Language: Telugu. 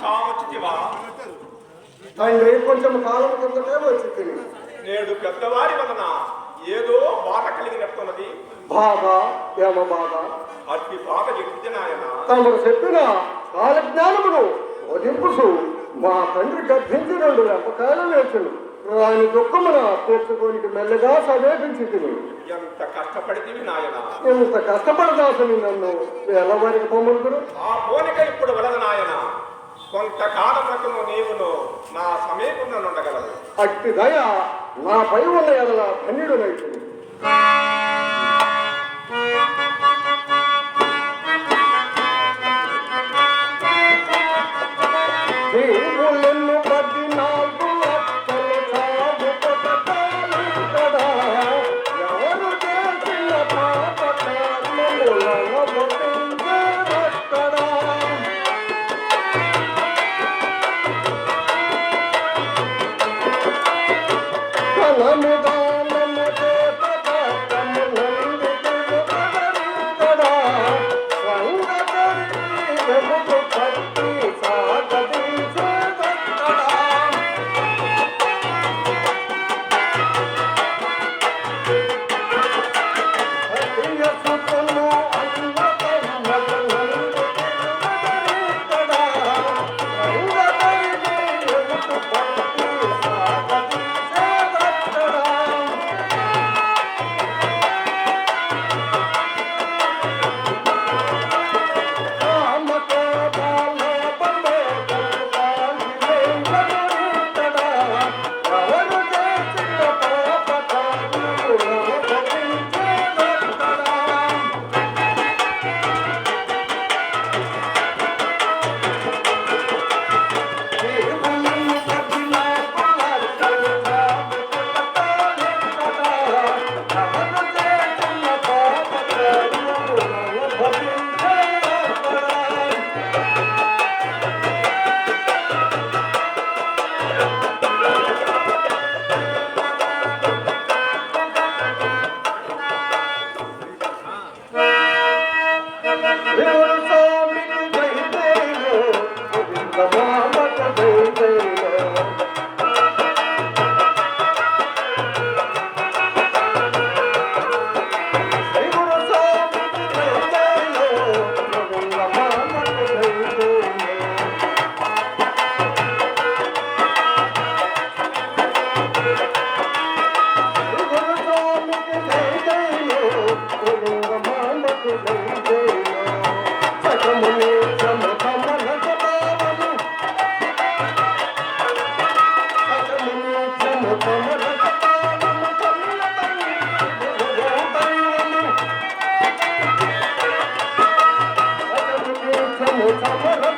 కావచ్చివా? తండ్రి కొంచెం కాలం కిందటే వచ్చి నేడు పెద్దవారి వలన ఏదో బాధ కలిగినట్టున్నది. బాధ ఏమ బాధ? అతి బాధ ఎక్కింది నాయన. తమరు చెప్పిన కాలజ్ఞానమును వదింపుసు మా తండ్రి గర్భించి 2 వెంపకాయలు వేసును రాని దుఃఖమున తీర్చుకోనికి మెల్లగా సమీపించి ఎంత కష్టపడితివి నాయన. ఎంత కష్టపడదాసని నన్ను ఎలవారికి పొమ్ముదురు. ఆ పోలిక ఇప్పుడు వలదు నాయన. కొంతకాలమును నీవును నా సమీపంలో ఉండగలవు. అట్టి దయ నాపై ఉన్న ఎడల ధన్యుడు నైతుంది. Come on.